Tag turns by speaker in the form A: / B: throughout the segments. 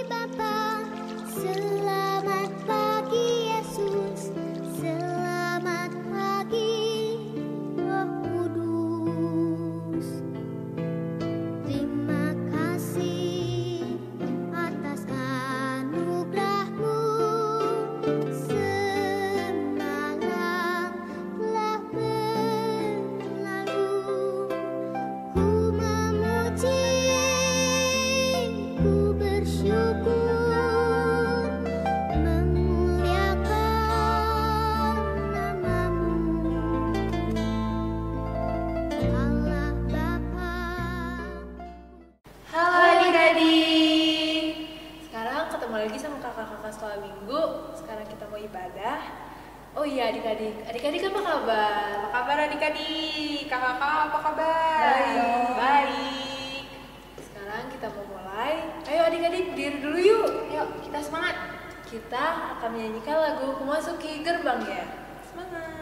A: Bapa, selamat pagi Yesus, selamat pagi Roh Kudus. Terima kasih atas anugerah-Mu, semalam telah berlalu. Ku memuji, ku bersyukur, memuliakan nama-Mu, Allah Bapa.
B: Halo adik-adik, sekarang ketemu lagi sama kakak-kakak sekolah minggu. Sekarang kita mau ibadah. Oh iya adik-adik apa kabar? Apa kabar adik-adik? Kakak-kakak apa kabar? Baik. Sekarang kita mau mulai. Ayo adik-adik berdiri dulu yuk. Yuk kita semangat. Kita akan menyanyikan lagu Memasuki Gerbang ya. Semangat.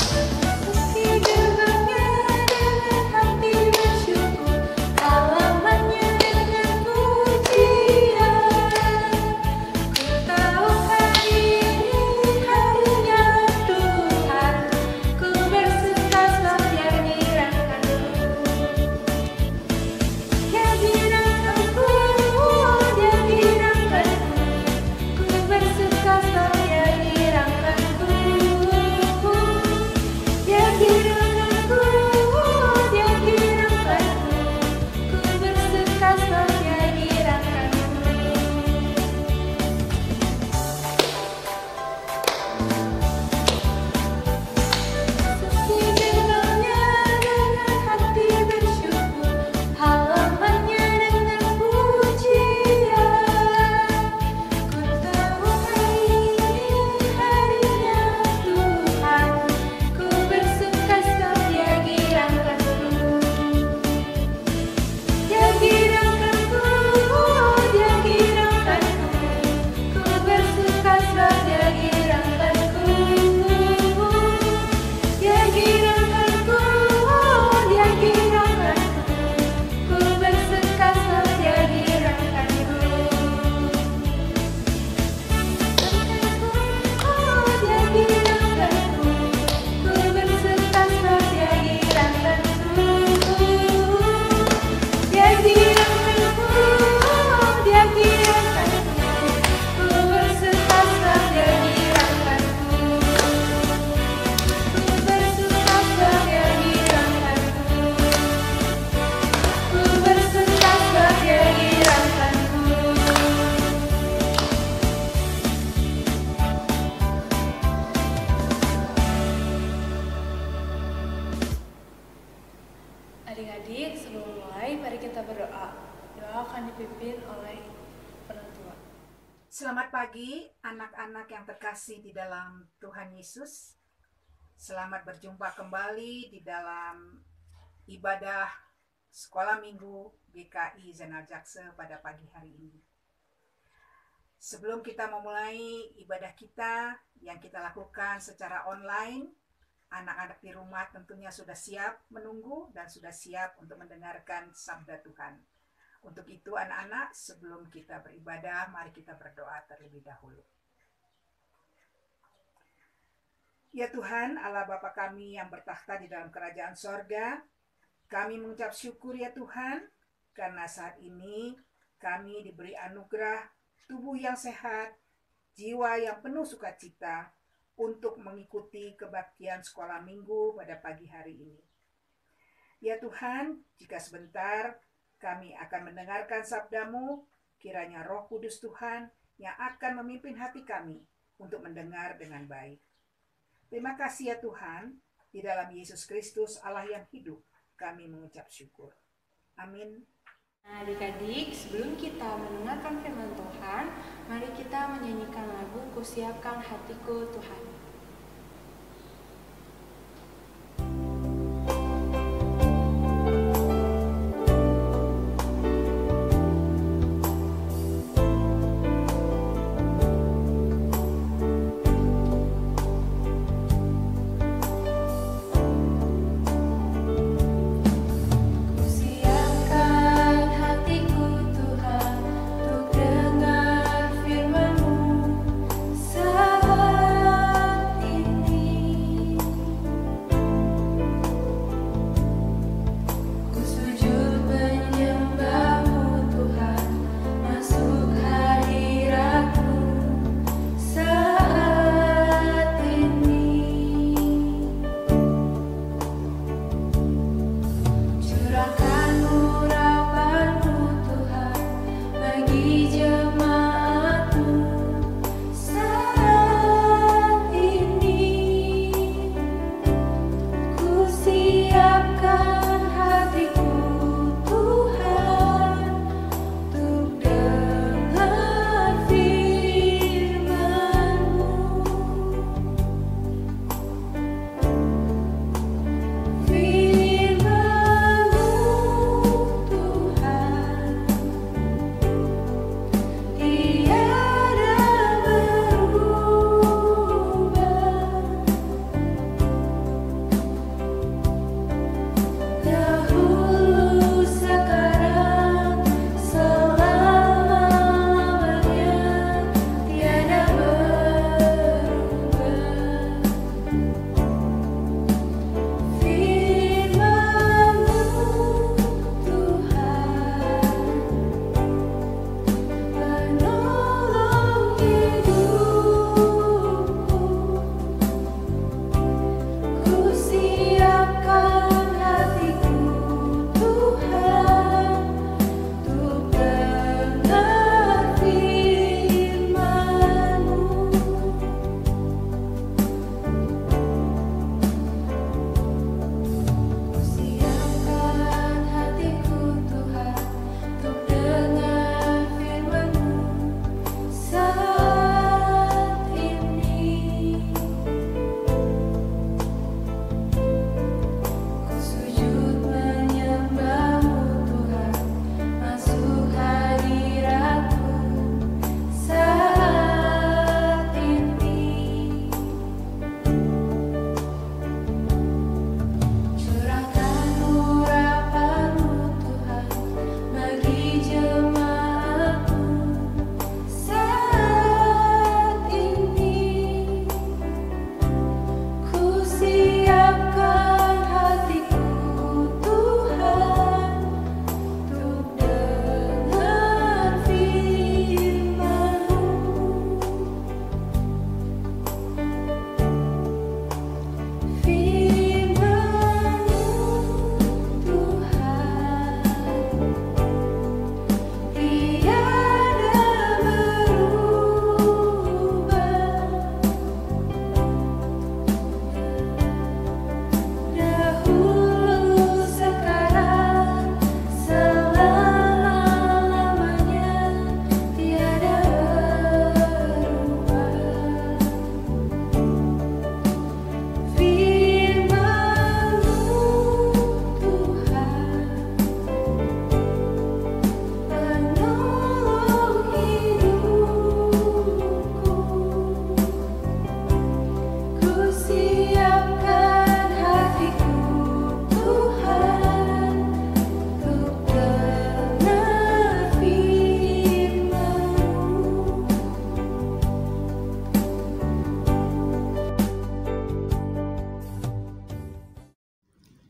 B: Memasuki gerbangnya dengan hati bersyukur, halamannya dengan pujian. Ku tahu hari ini harinya Tuhan, ku bersuka sebab Dia girangkan-Ku. Dia girangkan-Ku, Dia girangkan-Ku, ku bersuka sebab Dia girangkan-Ku. Dia girangkan-Ku, Dia girangkan-Ku, ku bersuka sebab Dia girangkan-Ku. Memasuki gerbangnya dengan hati bersyukur, halamannya dengan pujian. Ku tahu hari ini harinya Tuhan, ku bersuka sebab Dia girangkan-Ku. Dia girangkan-Ku, Dia girangkan-Ku, ku bersuka sebab Dia girangkan-Ku. Dia girangkan-Ku, Dia girangkan-Ku, ku bersuka sebab Dia girangkan-Ku. Dia girangkan-Ku, ku bersuka sebab Dia girangkan-Ku. Dia girangkan-Ku, Dia girangkan-Ku, ku bersuka sebab Dia girangkan-Ku. Ku bersuka sebab Dia girangkan-Ku. Ku bersuka sebab Dia girangkan-Ku. Adik-adik, sebelum mulai, mari kita berdoa. Doa akan dipimpin oleh penentuan.
C: Selamat pagi anak-anak yang terkasih di dalam Tuhan Yesus. Selamat berjumpa kembali di dalam ibadah Sekolah Minggu GKI Zainal Jakse pada pagi hari ini. Sebelum kita memulai ibadah kita yang kita lakukan secara online, anak-anak di rumah tentunya sudah siap menunggu dan sudah siap untuk mendengarkan sabda Tuhan. Untuk itu anak-anak, sebelum kita beribadah, mari kita berdoa terlebih dahulu. Ya Tuhan, Allah Bapa kami yang bertakhta di dalam kerajaan sorga, kami mengucap syukur ya Tuhan, karena saat ini kami diberi anugerah tubuh yang sehat, jiwa yang penuh sukacita, untuk mengikuti kebaktian sekolah minggu pada pagi hari ini. Ya Tuhan, jika sebentar kami akan mendengarkan sabda-Mu, kiranya Roh Kudus Tuhan yang akan memimpin hati kami untuk mendengar dengan baik. Terima kasih ya Tuhan, di dalam Yesus Kristus Allah yang hidup, kami mengucap syukur. Amin.
B: Nah, adik-adik, sebelum kita mendengarkan firman Tuhan, mari kita menyanyikan lagu Kusiapkan Hatiku Tuhan.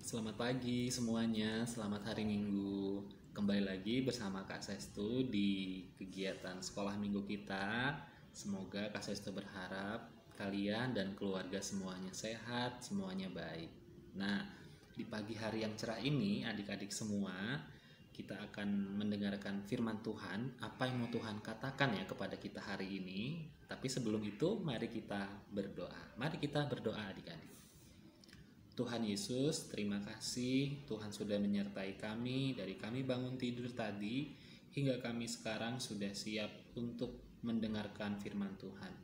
D: Selamat pagi semuanya, selamat hari Minggu. Kembali lagi bersama Kak Sestu di kegiatan sekolah minggu kita. Semoga Kak Sestu berharap kalian dan keluarga semuanya sehat, semuanya baik. Nah, di pagi hari yang cerah ini, adik-adik semua, kita akan mendengarkan firman Tuhan. Apa yang mau Tuhan katakan ya kepada kita hari ini. Tapi sebelum itu, mari kita berdoa. Mari kita berdoa adik-adik. Tuhan Yesus, terima kasih Tuhan sudah menyertai kami dari kami bangun tidur tadi hingga kami sekarang sudah siap untuk mendengarkan firman Tuhan.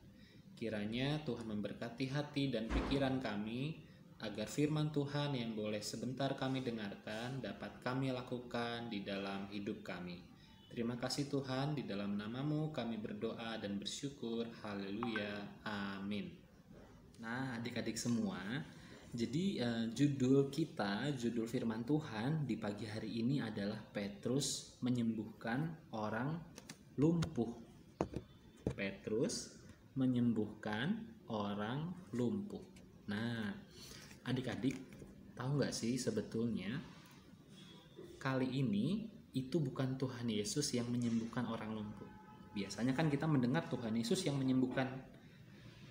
D: Kiranya Tuhan memberkati hati dan pikiran kami agar firman Tuhan yang boleh sebentar kami dengarkan dapat kami lakukan di dalam hidup kami. Terima kasih Tuhan, di dalam nama-Mu kami berdoa dan bersyukur. Haleluya. Amin. Nah, adik-adik semua, jadi judul firman Tuhan di pagi hari ini adalah Petrus menyembuhkan orang lumpuh. Petrus menyembuhkan orang lumpuh. Nah, adik-adik tahu nggak sih sebetulnya kali ini itu bukan Tuhan Yesus yang menyembuhkan orang lumpuh. Biasanya kan kita mendengar Tuhan Yesus yang menyembuhkan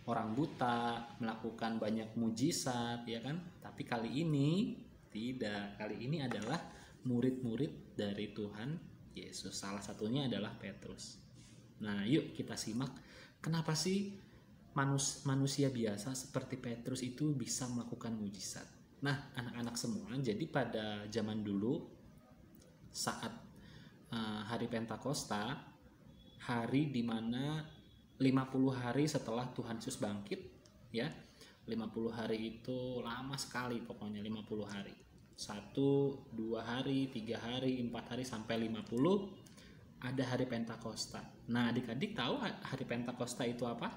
D: orang buta, melakukan banyak mujizat, ya kan? Tapi kali ini tidak. Kali ini adalah murid-murid dari Tuhan Yesus. Salah satunya adalah Petrus. Nah, yuk kita simak kenapa sih manusia biasa seperti Petrus itu bisa melakukan mujizat. Nah, anak-anak semua, jadi pada zaman dulu saat hari Pentakosta, hari dimana 50 hari setelah Tuhan Yesus bangkit, ya, 50 hari itu lama sekali, pokoknya 50 hari, 1, 2 hari, 3 hari, 4 hari, sampai 50 ada hari Pentakosta. Nah, adik-adik tahu hari Pentakosta itu apa?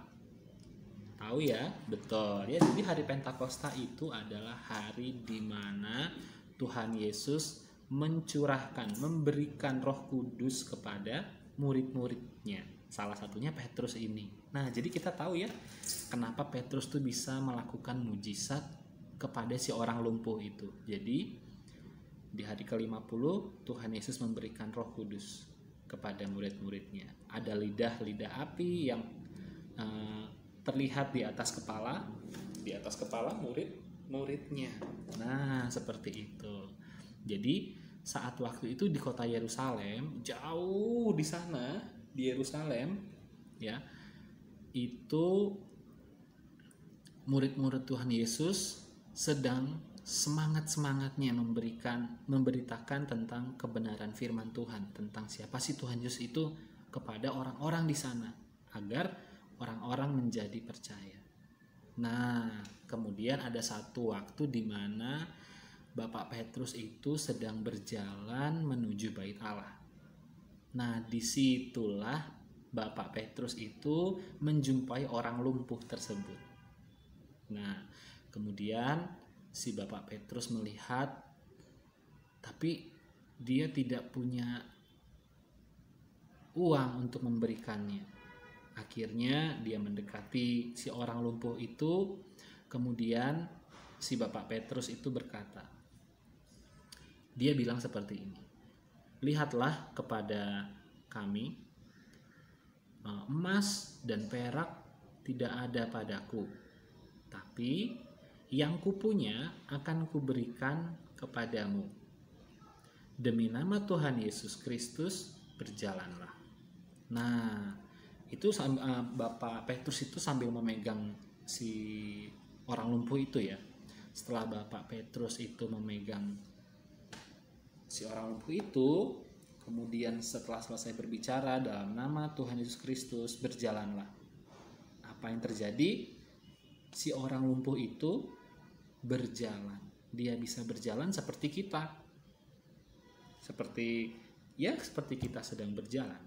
D: Tahu ya? Betul ya. Jadi hari Pentakosta itu adalah hari dimana Tuhan Yesus memberikan Roh Kudus kepada murid-muridnya. Salah satunya Petrus ini. Nah, jadi kita tahu ya, kenapa Petrus tuh bisa melakukan mujizat kepada si orang lumpuh itu. Jadi, di hari ke-50 Tuhan Yesus memberikan Roh Kudus kepada murid-muridnya. Ada lidah api yang terlihat di atas kepala murid-muridnya. Nah, seperti itu. Jadi saat waktu itu di kota Yerusalem, jauh di sana di Yerusalem, ya, itu murid-murid Tuhan Yesus sedang semangat-semangatnya memberitakan tentang kebenaran firman Tuhan, tentang siapa sih Tuhan Yesus itu kepada orang-orang di sana, agar orang-orang menjadi percaya. Nah, kemudian ada satu waktu di mana Bapak Petrus itu sedang berjalan menuju Bait Allah. Nah, disitulah Bapak Petrus itu menjumpai orang lumpuh tersebut. Nah, kemudian si Bapak Petrus melihat, tapi dia tidak punya uang untuk memberikannya. Akhirnya dia mendekati si orang lumpuh itu, kemudian si Bapak Petrus itu berkata, dia bilang seperti ini, lihatlah kepada kami, emas dan perak tidak ada padaku, tapi yang kupunya akan kuberikan kepadamu. Demi nama Tuhan Yesus Kristus, berjalanlah. Nah, itu Bapak Petrus itu sambil memegang si orang lumpuh itu ya. Setelah Bapak Petrus itu memegang si orang lumpuh itu, kemudian setelah selesai berbicara dalam nama Tuhan Yesus Kristus, berjalanlah. Apa yang terjadi? Si orang lumpuh itu berjalan. Dia bisa berjalan seperti kita. Seperti kita sedang berjalan.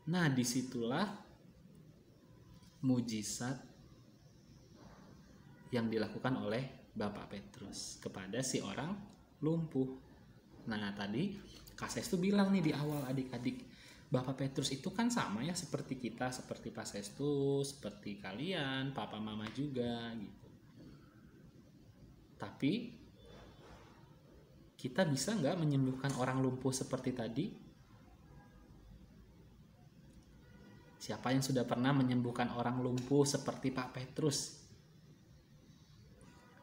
D: Nah, disitulah mujizat yang dilakukan oleh Bapak Petrus kepada si orang lumpuh. Nah, tadi Kak Sestu bilang nih di awal, adik-adik, Bapak Petrus itu kan sama ya seperti kita, seperti Pak Sestu, seperti kalian, papa mama juga gitu. Tapi kita bisa nggak menyembuhkan orang lumpuh seperti tadi? Siapa yang sudah pernah menyembuhkan orang lumpuh seperti Pak Petrus?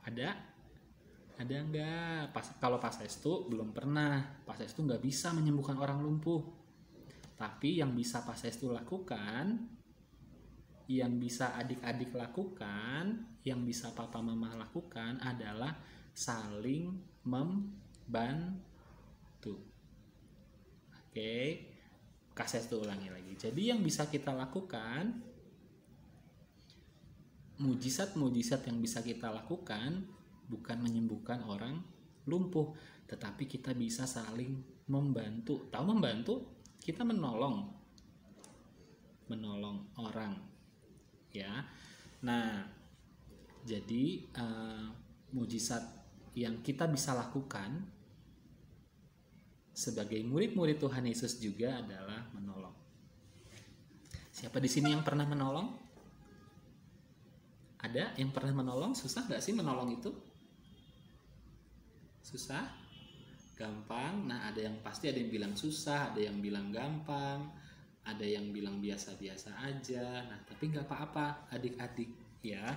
D: Ada? Ada enggak? Kalau Pak Sestu belum pernah. Pak Sestu nggak bisa menyembuhkan orang lumpuh. Tapi yang bisa Pak Sestu lakukan, yang bisa adik-adik lakukan, yang bisa papa mama lakukan adalah saling membantu. Oke, Kak Sestu ulangi lagi. Jadi yang bisa kita lakukan, mujizat-mujizat yang bisa kita lakukan bukan menyembuhkan orang lumpuh, tetapi kita bisa saling membantu. Tahu membantu? Kita menolong orang, ya. Nah, jadi mujizat yang kita bisa lakukan sebagai murid-murid Tuhan Yesus juga adalah menolong. Siapa di sini yang pernah menolong? Ada yang pernah menolong? Susah nggak sih menolong itu? Susah? Gampang? Nah, ada yang pasti ada yang bilang susah, ada yang bilang gampang, ada yang bilang biasa-biasa aja. Nah, tapi nggak apa-apa adik-adik ya,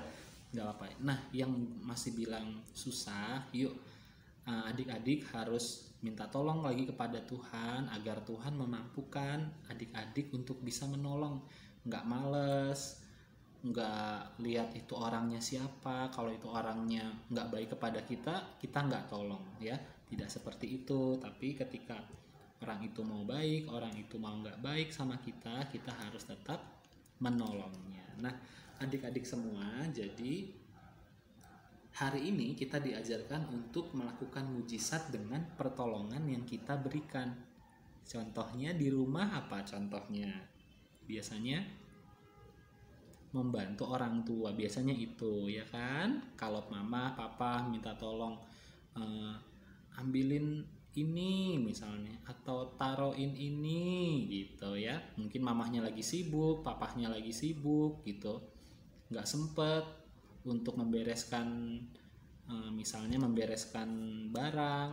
D: nggak apa-apa. Nah, yang masih bilang susah, yuk adik-adik harus minta tolong lagi kepada Tuhan agar Tuhan memampukan adik-adik untuk bisa menolong, nggak males, nggak lihat itu orangnya siapa, kalau itu orangnya nggak baik kepada kita, kita nggak tolong ya, tidak seperti itu. Tapi ketika orang itu mau baik, orang itu mau nggak baik sama kita, kita harus tetap menolongnya. Nah, adik-adik semua, jadi hari ini kita diajarkan untuk melakukan mujizat dengan pertolongan yang kita berikan. Contohnya di rumah apa contohnya? Biasanya membantu orang tua, biasanya itu ya kan. Kalau mama, papa minta tolong ambilin ini misalnya, atau taruhin ini gitu ya. Mungkin mamahnya lagi sibuk, papahnya lagi sibuk gitu, nggak sempet untuk membereskan misalnya membereskan barang.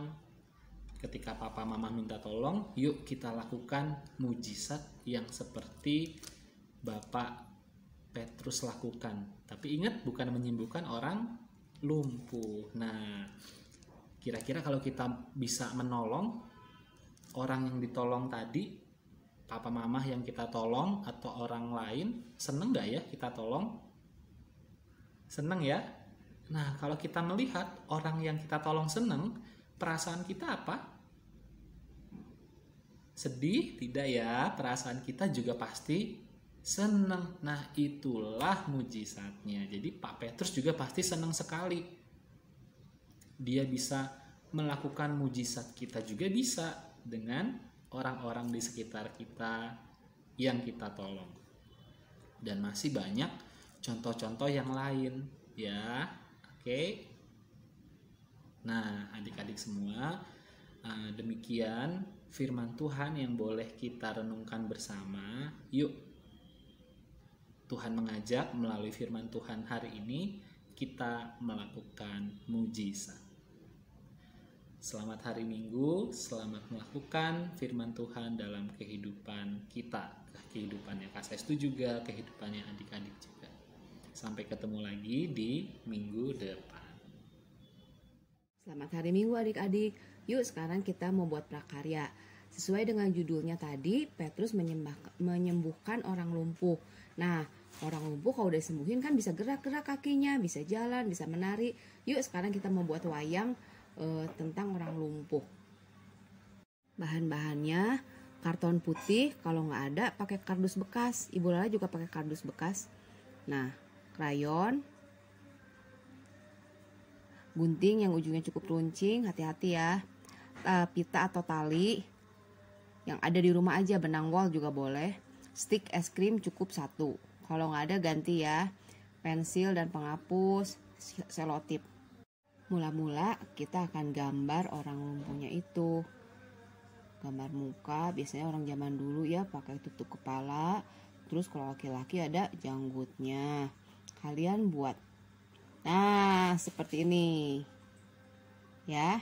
D: Ketika papa mama minta tolong, yuk kita lakukan mujizat yang seperti Bapak Petrus lakukan. Tapi ingat, bukan menyembuhkan orang lumpuh. Nah, kira-kira kalau kita bisa menolong orang yang ditolong tadi, papa mama yang kita tolong atau orang lain, seneng gak ya kita tolong? Seneng ya? Nah, kalau kita melihat orang yang kita tolong seneng, perasaan kita apa? Sedih? Tidak ya, perasaan kita juga pasti seneng. Nah, itulah mujizatnya. Jadi Pak Petrus juga pasti seneng sekali. Dia bisa melakukan mujizat, kita juga bisa dengan orang-orang di sekitar kita yang kita tolong. Dan masih banyak contoh-contoh yang lain ya. Oke. Nah, adik-adik semua, demikian firman Tuhan yang boleh kita renungkan bersama. Yuk, Tuhan mengajak melalui firman Tuhan hari ini kita melakukan mujizat. Selamat hari Minggu, selamat melakukan firman Tuhan dalam kehidupan kita, kehidupannya Kak Sestu juga, kehidupannya adik-adik juga. Sampai ketemu lagi di minggu depan.
E: Selamat hari Minggu adik-adik. Yuk sekarang kita mau buat prakarya. Sesuai dengan judulnya tadi, Petrus menyembuhkan orang lumpuh. Nah, orang lumpuh kalau udah disembuhin kan bisa gerak-gerak kakinya, bisa jalan, bisa menari. Yuk sekarang kita mau buat wayang tentang orang lumpuh. Bahan-bahannya karton putih, kalau nggak ada pakai kardus bekas. Ibu Lala juga pakai kardus bekas. Nah, krayon, gunting yang ujungnya cukup runcing, hati-hati ya. Pita atau tali yang ada di rumah aja, benang wol juga boleh. Stik es krim cukup 1. Kalau nggak ada ganti ya. Pensil dan penghapus, selotip. Mula-mula kita akan gambar orang lumpuhnya itu. Gambar muka, biasanya orang zaman dulu ya pakai tutup kepala. Terus kalau laki-laki ada janggutnya. Kalian buat. Nah, seperti ini. Ya.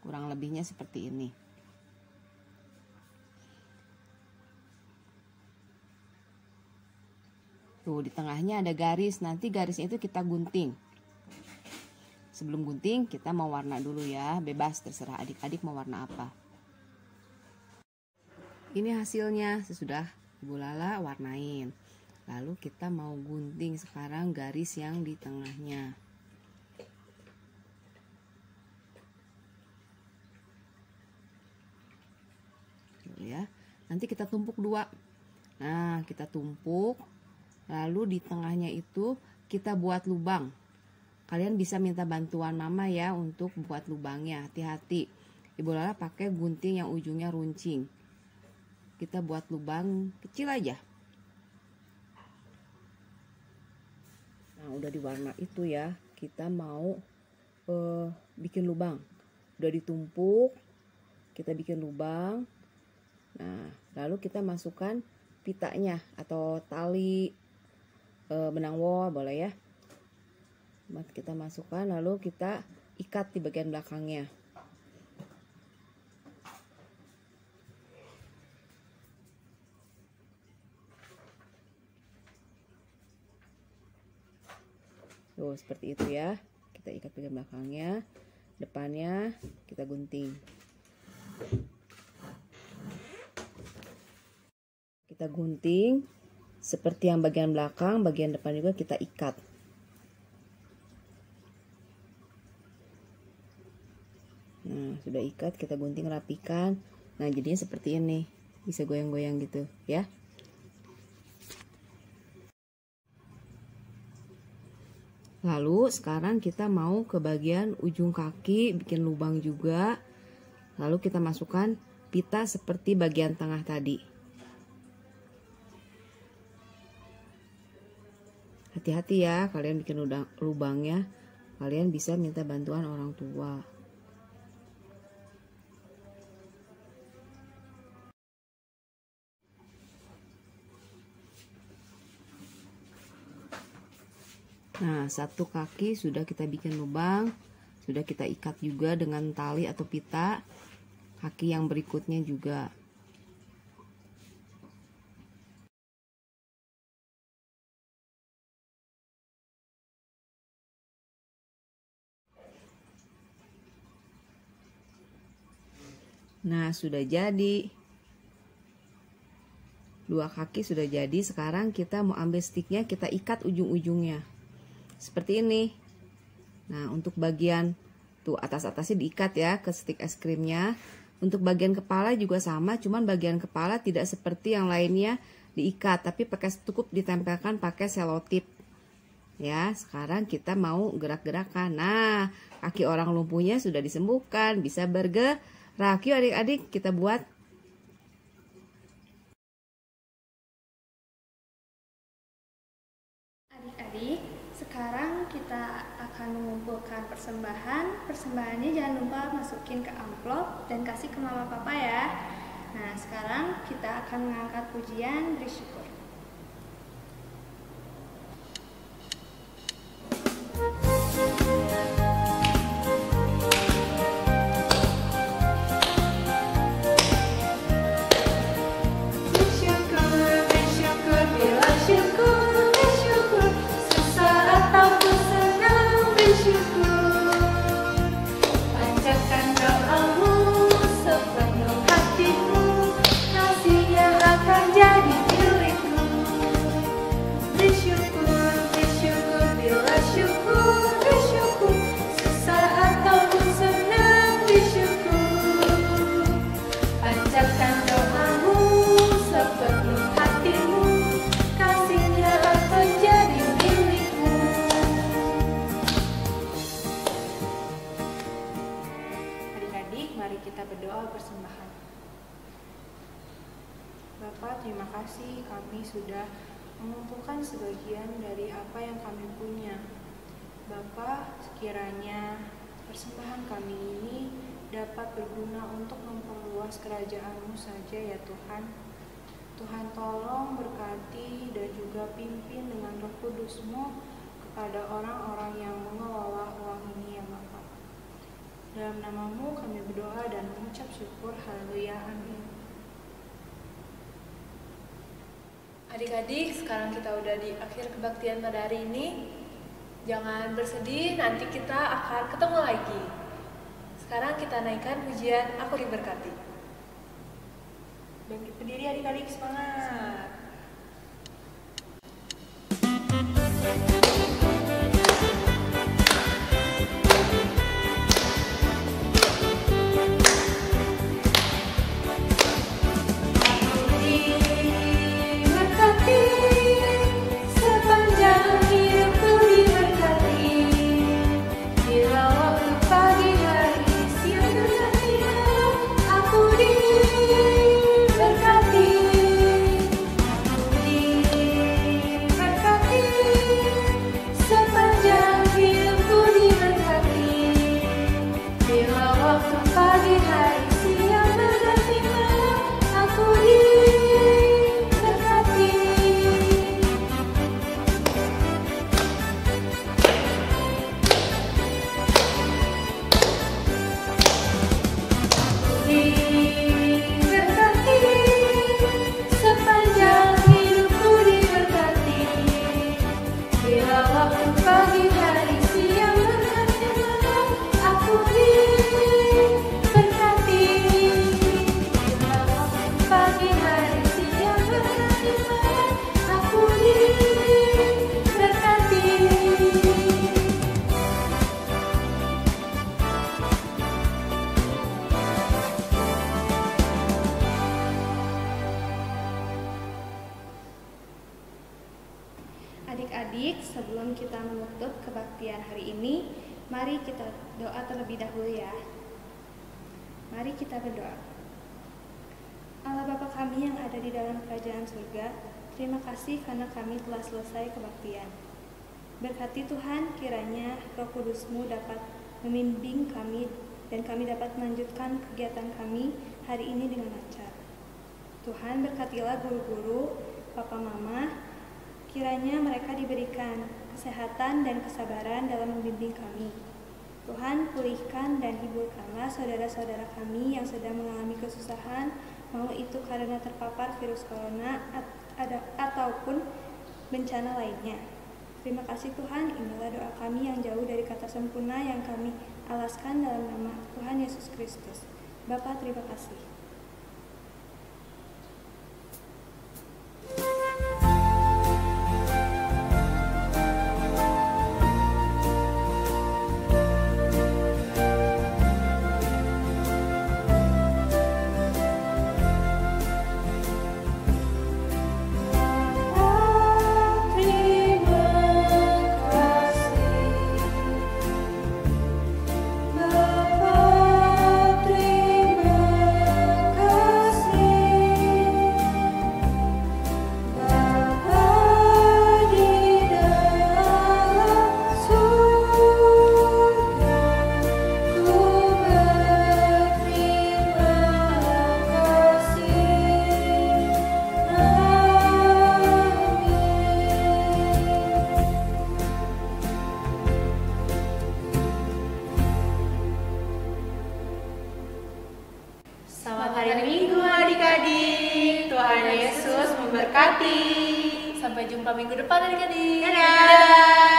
E: Kurang lebihnya seperti ini. Tuh, di tengahnya ada garis. Nanti garisnya itu kita gunting. Sebelum gunting, kita mau warna dulu ya. Bebas, terserah adik-adik mau warna apa. Ini hasilnya. Sesudah Ibu Lala warnain. Lalu kita mau gunting sekarang garis yang di tengahnya. Tuh ya. Nanti kita tumpuk 2. Nah, kita tumpuk. Lalu di tengahnya itu kita buat lubang. Kalian bisa minta bantuan mama ya untuk buat lubangnya. Hati-hati. Ibu Lala pakai gunting yang ujungnya runcing. Kita buat lubang kecil aja. Nah, udah diwarna itu ya. Kita mau bikin lubang. Udah ditumpuk. Kita bikin lubang. Nah, lalu kita masukkan pitanya atau tali benang wol boleh ya. Kita masukkan lalu kita ikat di bagian belakangnya. Tuh, seperti itu ya. Kita ikat bagian belakangnya. depannya kita gunting. Kita gunting seperti yang bagian belakang, bagian depan juga kita ikat. Nah, sudah ikat, kita gunting, rapikan. Nah, jadinya seperti ini. Bisa goyang-goyang gitu ya. Lalu sekarang kita mau ke bagian ujung kaki, bikin lubang juga. Lalu kita masukkan pita seperti bagian tengah tadi. Hati-hati ya, kalian bikin lubangnya. Kalian bisa minta bantuan orang tua. Nah, satu kaki sudah kita bikin lubang, sudah kita ikat juga dengan tali atau pita. Kaki yang berikutnya juga. Nah, sudah jadi. Dua kaki sudah jadi. Sekarang kita mau ambil sticknya, kita ikat ujung-ujungnya. Seperti ini. Nah, untuk bagian tuh atas-atasnya diikat ya ke stick es krimnya. Untuk bagian kepala juga sama, cuman bagian kepala tidak seperti yang lainnya diikat, tapi cukup ditempelkan pakai selotip. Ya, sekarang kita mau gerak-gerakan. Nah, kaki orang lumpuhnya sudah disembuhkan, bisa bergerak. Yuk adik-adik, kita buat.
A: Adik-adik, sekarang kita akan mengumpulkan persembahan. Persembahannya jangan lupa masukin ke amplop dan kasih ke mama papa ya. Nah, sekarang kita akan mengangkat pujian bersyukur.
B: Mari kita berdoa persembahan. Bapak, terima kasih kami sudah mengumpulkan sebagian dari apa yang kami punya. Bapak, sekiranya persembahan kami ini dapat berguna untuk memperluas kerajaan-Mu saja ya Tuhan. Tuhan tolong berkati dan juga pimpin dengan Roh Kudus-Mu kepada orang-orang yang mengelola uang ini ya Bapak. Dalam nama-Mu kami berdoa dan mengucap syukur. Haleluya, amin. Adik-adik, sekarang kita udah di akhir kebaktian pada hari ini. Jangan bersedih, nanti kita akan ketemu lagi. Sekarang kita naikkan pujian Aku Diberkati. Bangkit berdiri adik-adik, semangat.
A: Adik-adik, sebelum kita menutup kebaktian hari ini, mari kita doa terlebih dahulu ya. Mari kita berdoa. Allah Bapa kami yang ada di dalam kerajaan surga, terima kasih karena kami telah selesai kebaktian. Berkati Tuhan, kiranya Roh Kudus-Mu dapat membimbing kami dan kami dapat melanjutkan kegiatan kami hari ini dengan lancar. Tuhan, berkatilah guru-guru, papa mama, kiranya mereka diberikan kesehatan dan kesabaran dalam membimbing kami. Tuhan, pulihkan dan hiburkanlah saudara-saudara kami yang sedang mengalami kesusahan, mau itu karena terpapar virus corona ataupun bencana lainnya. Terima kasih Tuhan, inilah doa kami yang jauh dari kata sempurna yang kami alaskan dalam nama Tuhan Yesus Kristus. Bapa, terima kasih.
B: Selamat hari Minggu adik-adik. Tuhan Yesus memberkati. Sampai jumpa minggu depan adik-adik. Dadah.